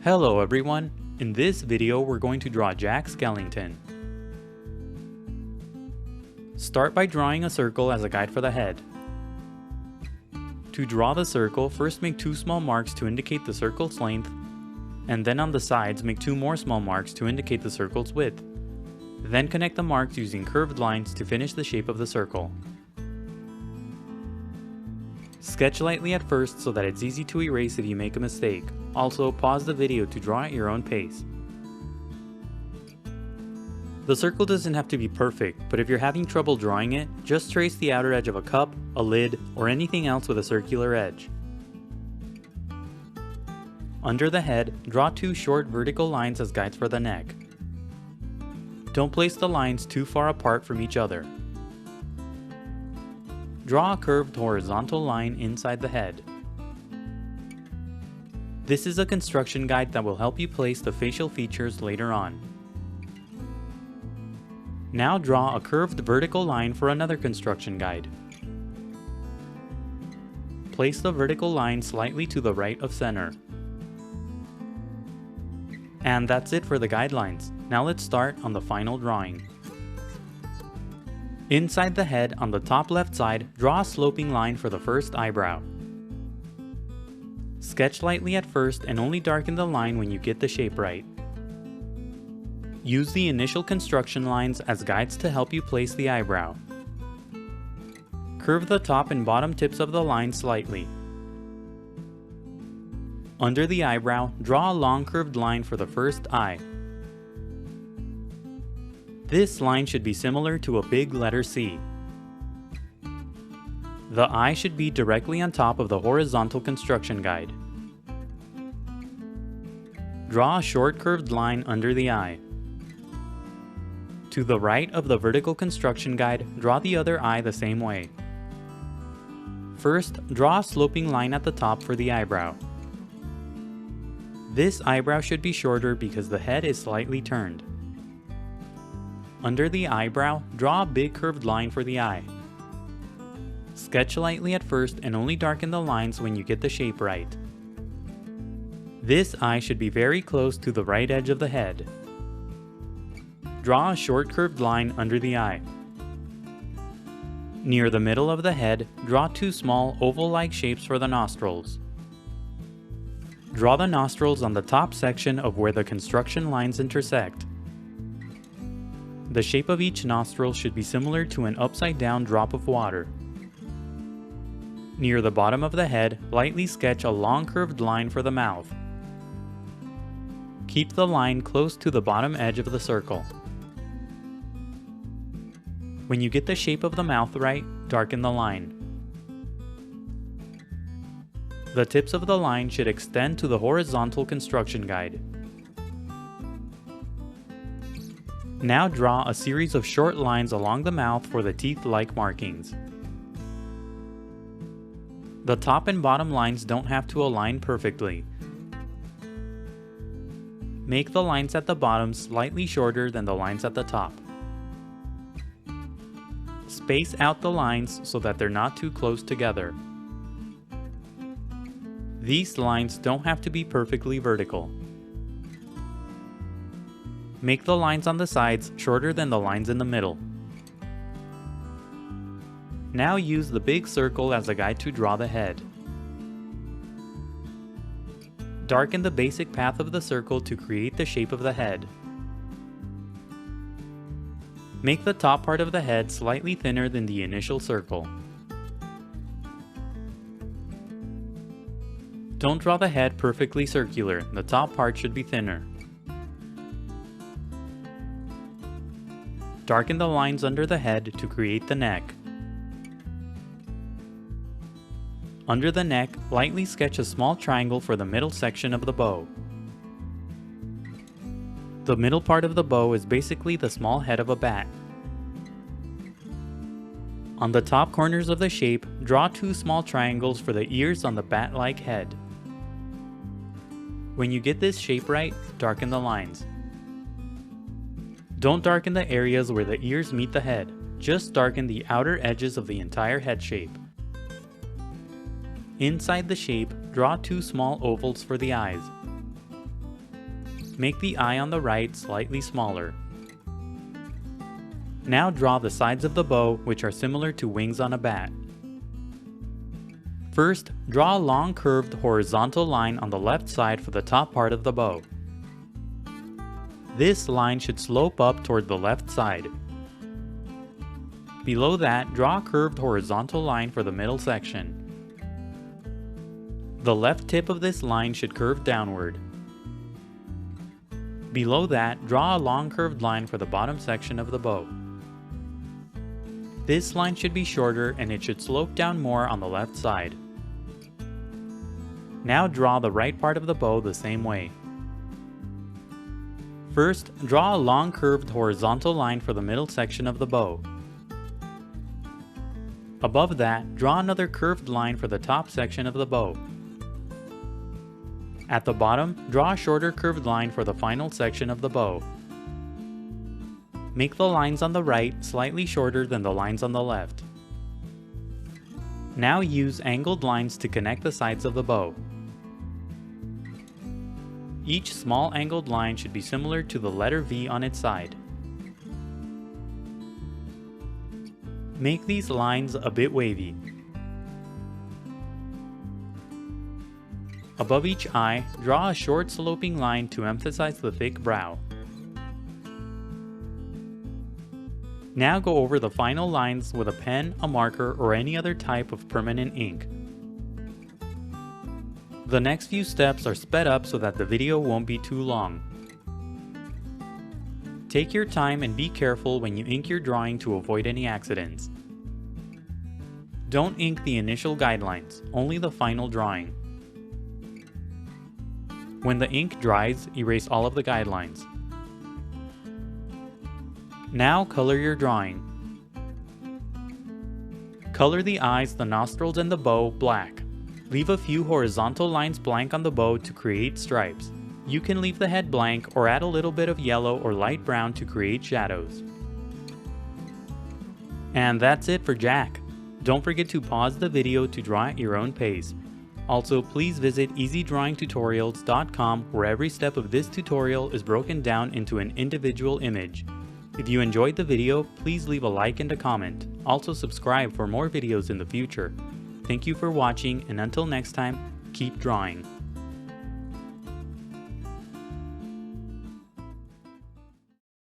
Hello everyone! In this video we're going to draw Jack Skellington. Start by drawing a circle as a guide for the head. To draw the circle, first make two small marks to indicate the circle's length, and then on the sides make two more small marks to indicate the circle's width. Then connect the marks using curved lines to finish the shape of the circle. Sketch lightly at first so that it's easy to erase if you make a mistake. Also, pause the video to draw at your own pace. The circle doesn't have to be perfect, but if you're having trouble drawing it, just trace the outer edge of a cup, a lid, or anything else with a circular edge. Under the head, draw two short vertical lines as guides for the neck. Don't place the lines too far apart from each other. Draw a curved horizontal line inside the head. This is a construction guide that will help you place the facial features later on. Now draw a curved vertical line for another construction guide. Place the vertical line slightly to the right of center. And that's it for the guidelines. Now let's start on the final drawing. Inside the head, on the top left side, draw a sloping line for the first eyebrow. Sketch lightly at first and only darken the line when you get the shape right. Use the initial construction lines as guides to help you place the eyebrow. Curve the top and bottom tips of the line slightly. Under the eyebrow, draw a long curved line for the first eye. This line should be similar to a big letter C. The eye should be directly on top of the horizontal construction guide. Draw a short curved line under the eye. To the right of the vertical construction guide, draw the other eye the same way. First, draw a sloping line at the top for the eyebrow. This eyebrow should be shorter because the head is slightly turned. Under the eyebrow, draw a big curved line for the eye. Sketch lightly at first and only darken the lines when you get the shape right. This eye should be very close to the right edge of the head. Draw a short curved line under the eye. Near the middle of the head, draw two small oval-like shapes for the nostrils. Draw the nostrils on the top section of where the construction lines intersect. The shape of each nostril should be similar to an upside-down drop of water. Near the bottom of the head, lightly sketch a long curved line for the mouth. Keep the line close to the bottom edge of the circle. When you get the shape of the mouth right, darken the line. The tips of the line should extend to the horizontal construction guide. Now draw a series of short lines along the mouth for the teeth-like markings. The top and bottom lines don't have to align perfectly. Make the lines at the bottom slightly shorter than the lines at the top. Space out the lines so that they're not too close together. These lines don't have to be perfectly vertical. Make the lines on the sides shorter than the lines in the middle. Now use the big circle as a guide to draw the head. Darken the basic path of the circle to create the shape of the head. Make the top part of the head slightly thinner than the initial circle. Don't draw the head perfectly circular, the top part should be thinner. Darken the lines under the head to create the neck. Under the neck, lightly sketch a small triangle for the middle section of the bow. The middle part of the bow is basically the small head of a bat. On the top corners of the shape, draw two small triangles for the ears on the bat-like head. When you get this shape right, darken the lines. Don't darken the areas where the ears meet the head, just darken the outer edges of the entire head shape. Inside the shape, draw two small ovals for the eyes. Make the eye on the right slightly smaller. Now draw the sides of the bow, which are similar to wings on a bat. First, draw a long curved horizontal line on the left side for the top part of the bow. This line should slope up toward the left side. Below that, draw a curved horizontal line for the middle section. The left tip of this line should curve downward. Below that, draw a long curved line for the bottom section of the bow. This line should be shorter and it should slope down more on the left side. Now draw the right part of the bow the same way. First, draw a long curved horizontal line for the middle section of the bow. Above that, draw another curved line for the top section of the bow. At the bottom, draw a shorter curved line for the final section of the bow. Make the lines on the right slightly shorter than the lines on the left. Now use angled lines to connect the sides of the bow. Each small angled line should be similar to the letter V on its side. Make these lines a bit wavy. Above each eye, draw a short sloping line to emphasize the thick brow. Now go over the final lines with a pen, a marker, or any other type of permanent ink. The next few steps are sped up so that the video won't be too long. Take your time and be careful when you ink your drawing to avoid any accidents. Don't ink the initial guidelines, only the final drawing. When the ink dries, erase all of the guidelines. Now color your drawing. Color the eyes, the nostrils, and the bow black. Leave a few horizontal lines blank on the bow to create stripes. You can leave the head blank or add a little bit of yellow or light brown to create shadows. And that's it for Jack. Don't forget to pause the video to draw at your own pace. Also, please visit EasyDrawingTutorials.com where every step of this tutorial is broken down into an individual image. If you enjoyed the video, please leave a like and a comment. Also subscribe for more videos in the future. Thank you for watching, and until next time, keep drawing.